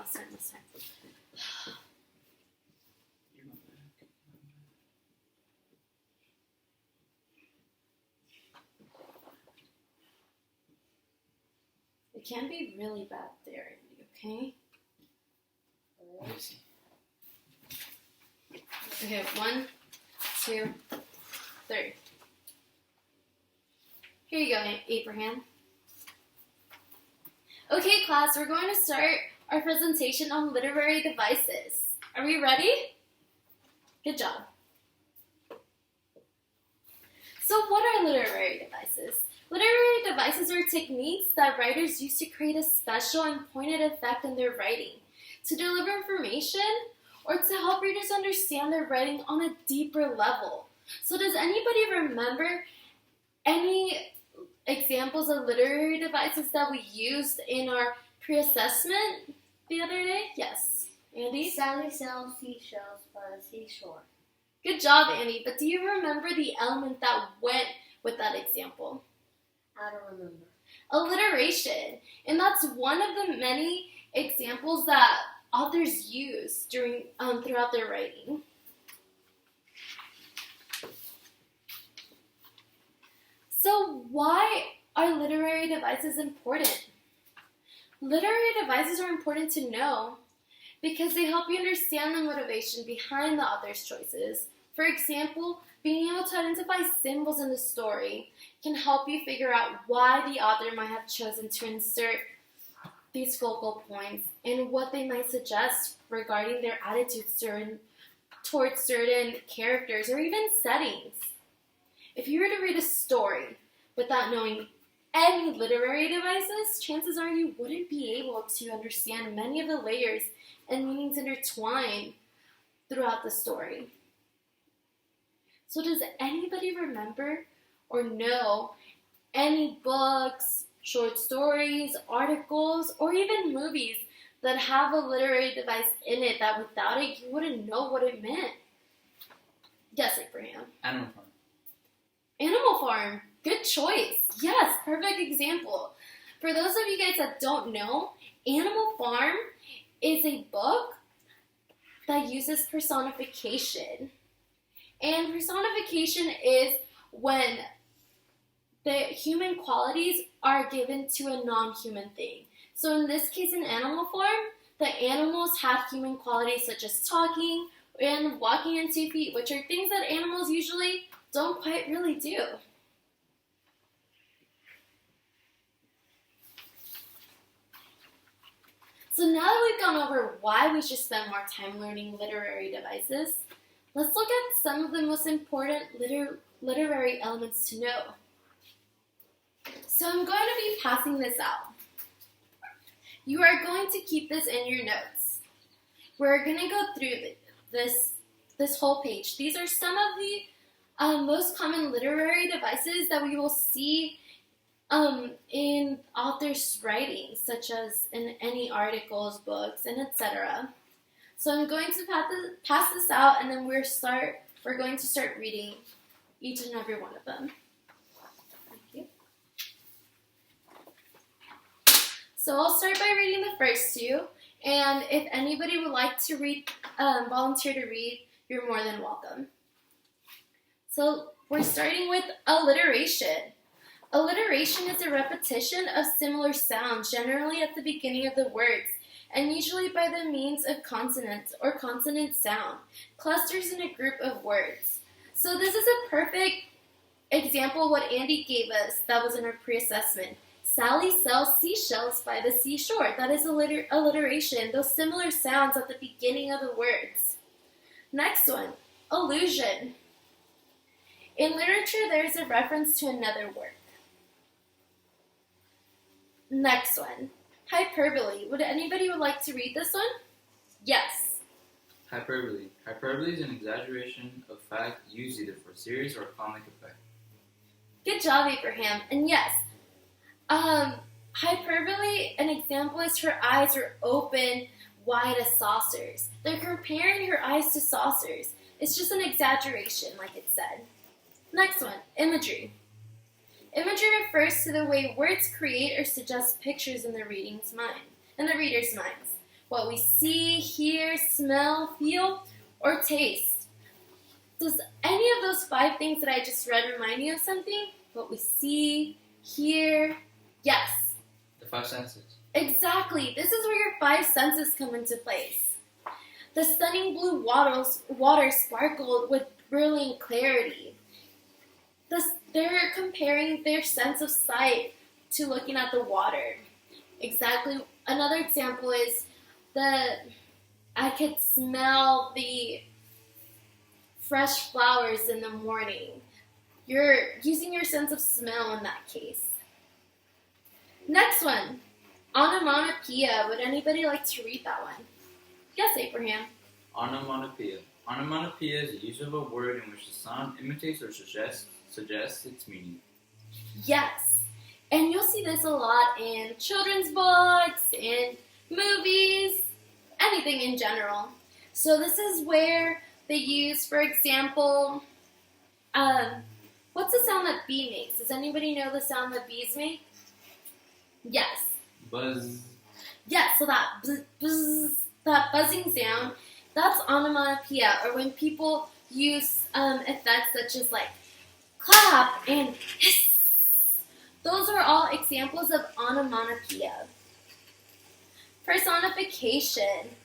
Last time. It can be really bad there, okay? Okay, 1, 2, 3. Here you go, Abraham. Okay, class, we're going to start our presentation on literary devices. Are we ready? Good job. So what are literary devices? Literary devices are techniques that writers use to create a special and pointed effect in their writing, to deliver information, or to help readers understand their writing on a deeper level. So does anybody remember any examples of literary devices that we used in our pre-assessment the other day? Yes. Andy? Sally sells seashells by the seashore. Good job, Andy. But do you remember the element that went with that example? I don't remember. Alliteration. And that's one of the many examples that authors use throughout their writing. So why are literary devices important? Literary devices are important to know because they help you understand the motivation behind the author's choices. For example, being able to identify symbols in the story can help you figure out why the author might have chosen to insert these focal points and what they might suggest regarding their attitudes towards certain characters or even settings. If you were to read a story without knowing any literary devices, chances are you wouldn't be able to understand many of the layers and meanings intertwined throughout the story. So does anybody remember or know any books, short stories, articles, or even movies that have a literary device in it that without it you wouldn't know what it meant? Yes, Abraham. Animal Farm. Animal Farm. Good choice. Yes, perfect example. For those of you guys that don't know, Animal Farm is a book that uses personification. And personification is when the human qualities are given to a non-human thing. So in this case, in Animal Farm, the animals have human qualities such as talking and walking on 2 feet, which are things that animals usually don't quite really do. So now that we've gone over why we should spend more time learning literary devices, let's look at some of the most important literary elements to know. So I'm going to be passing this out. You are going to keep this in your notes. We're going to go through this whole page. These are some of the most common literary devices that we will see in authors' writings, such as in any articles, books, and etc. So I'm going to pass this out, and then we're going to start reading each and every one of them. Thank you. So I'll start by reading the first two, and if anybody would like to read, volunteer to read, you're more than welcome. So we're starting with alliteration. Alliteration is a repetition of similar sounds, generally at the beginning of the words, and usually by the means of consonants or consonant sound, clusters in a group of words. So this is a perfect example of what Andy gave us that was in our pre-assessment. Sally sells seashells by the seashore. That is alliteration, those similar sounds at the beginning of the words. Next one, allusion. In literature, there is a reference to another work. Next one, hyperbole. Would anybody like to read this one? Yes. Hyperbole. Hyperbole is an exaggeration of fact used either for serious or comic effect. Good job, Abraham. And yes, hyperbole, an example is her eyes are open wide as saucers. They're comparing her eyes to saucers. It's just an exaggeration, like it said. Next one, imagery. Imagery refers to the way words create or suggest pictures in the reader's minds. what we see, hear, smell, feel, or taste. Does any of those 5 things that I just read remind you of something? What we see, hear, yes. The 5 senses. Exactly. This is where your 5 senses come into place. The stunning blue water sparkled with brilliant clarity. They're comparing their sense of sight to looking at the water. Exactly. Another example is I could smell the fresh flowers in the morning. You're using your sense of smell in that case. Next one, onomatopoeia. Would anybody like to read that one? Yes, Abraham. Onomatopoeia. Onomatopoeia is the use of a word in which the sound imitates or suggests its meaning. Yes. And you'll see this a lot in children's books, in movies, anything in general. So this is where they use, for example, what's the sound that bee makes? Does anybody know the sound that bees make? Yes. Buzz. Yes, so that buzz, that buzzing sound, that's onomatopoeia, or when people use effects such as like clap and hiss. Those are all examples of onomatopoeia. Personification.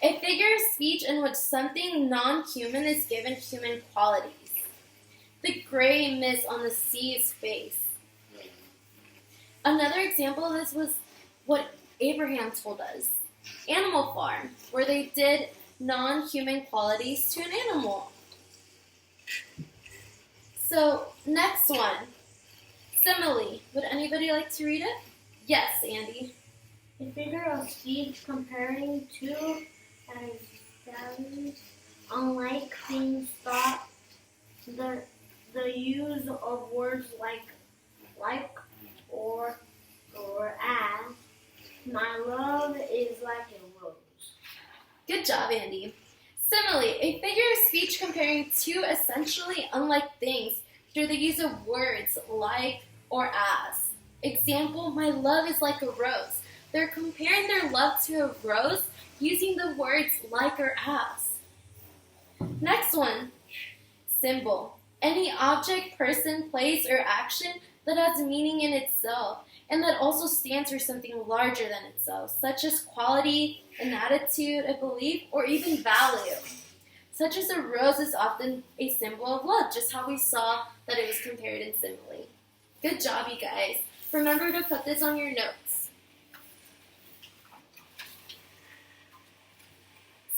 A figure of speech in which something non-human is given human qualities. The gray mist on the sea's face. Another example of this was what Abraham told us. Animal Farm, where they did non-human qualities to an animal. So, next one. Simile. Would anybody like to read it? Yes, Andy. A figure of speech comparing two extents unlike things thought. The use of words like or as. My love is like a rose. Good job, Andy. Simile. A figure of speech comparing two essentially unlike things through the use of words like or as. Example, my love is like a rose. They're comparing their love to a rose using the words like or as. Next one, symbol. Any object, person, place, or action that has meaning in itself and that also stands for something larger than itself, such as quality, an attitude, a belief, or even value. Such as a rose is often a symbol of love, just how we saw that it was compared in simile. Good job, you guys. Remember to put this on your notes.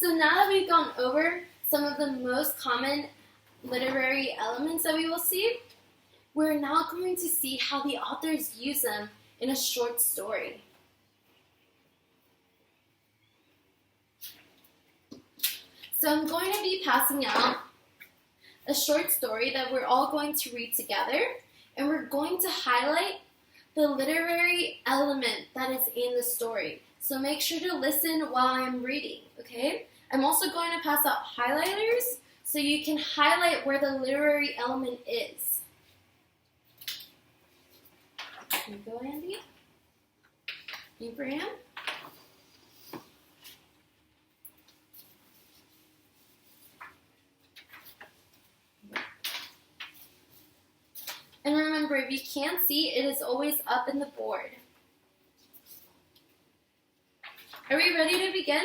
So now that we've gone over some of the most common literary elements that we will see, we're now going to see how the authors use them in a short story. So I'm going to be passing out a short story that we're all going to read together, and we're going to highlight the literary element that is in the story. So make sure to listen while I'm reading, okay? I'm also going to pass out highlighters so you can highlight where the literary element is. Here you go, Andy. Abraham. And remember, if you can't see, it is always up in the board. Are we ready to begin?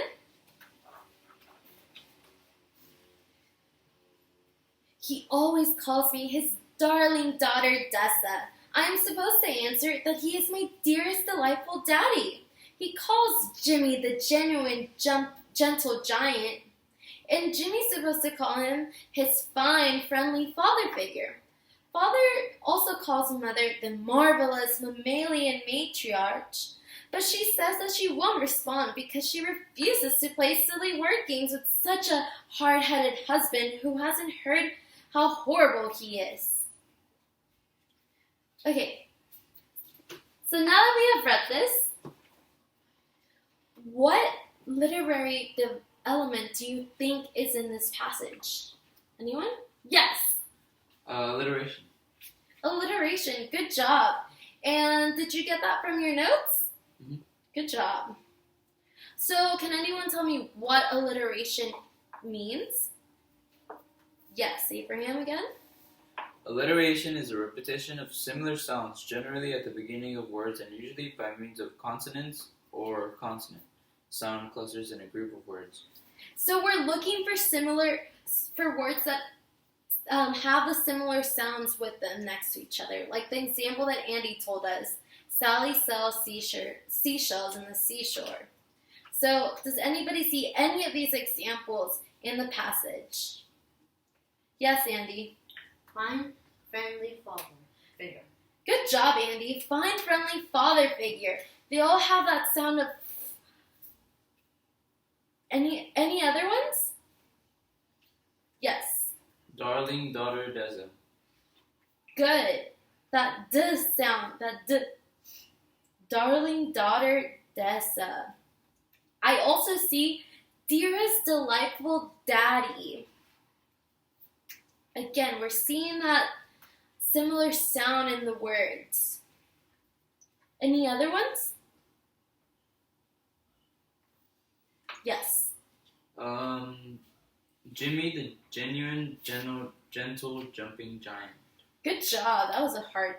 He always calls me his darling daughter, Dessa. I am supposed to answer that he is my dearest, delightful daddy. He calls Jimmy the genuine, gentle giant. And Jimmy's supposed to call him his fine, friendly father figure. Father also calls Mother the marvelous mammalian matriarch, but she says that she won't respond because she refuses to play silly word games with such a hard-headed husband who hasn't heard how horrible he is. Okay, so now that we have read this, what literary element do you think is in this passage? Anyone? Yes. Alliteration. Alliteration. Good job. And did you get that from your notes? Mm-hmm. Good job. So, can anyone tell me what alliteration means? Yes, Abraham again. Alliteration is a repetition of similar sounds, generally at the beginning of words and usually by means of consonants or consonant sound clusters in a group of words. So we're looking for words that have the similar sounds with them next to each other. Like the example that Andy told us, Sally sells seashells in the seashore. So does anybody see any of these examples in the passage? Yes, Andy. Find friendly father figure. Good job, Andy. Find friendly father figure. They all have that sound of. Any other ones? Yes. Darling, daughter, Deza. Good. That D sound. That D. Darling, daughter, Dessa. I also see dearest, delightful daddy. Again, we're seeing that similar sound in the words. Any other ones? Yes. Jimmy, the genuine, gentle jumping giant. Good job. That was a hard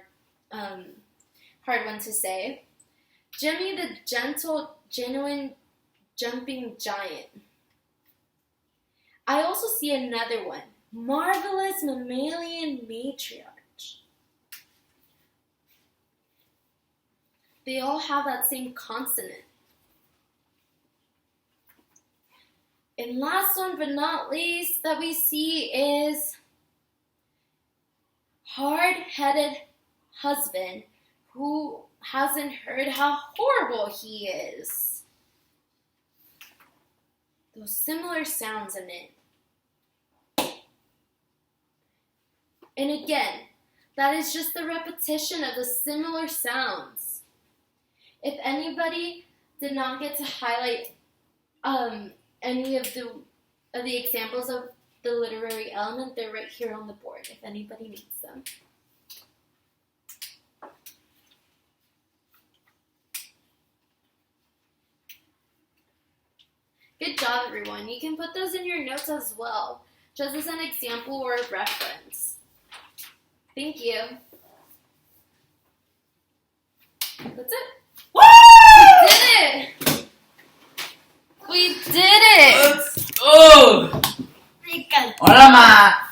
one to say. Jimmy, the gentle, genuine, jumping giant. I also see another one. Marvelous mammalian matriarch. They all have that same consonant. And last one but not least that we see is hard-headed husband who hasn't heard how horrible he is. Those similar sounds in it. And again, that is just the repetition of the similar sounds. If anybody did not get to highlight any of the examples of the literary element, they're right here on the board if anybody needs them. Good job, everyone. You can put those in your notes as well, just as an example or a reference. Thank you. That's it. Woo! We did it! We did it! Let's go! Hola, ma!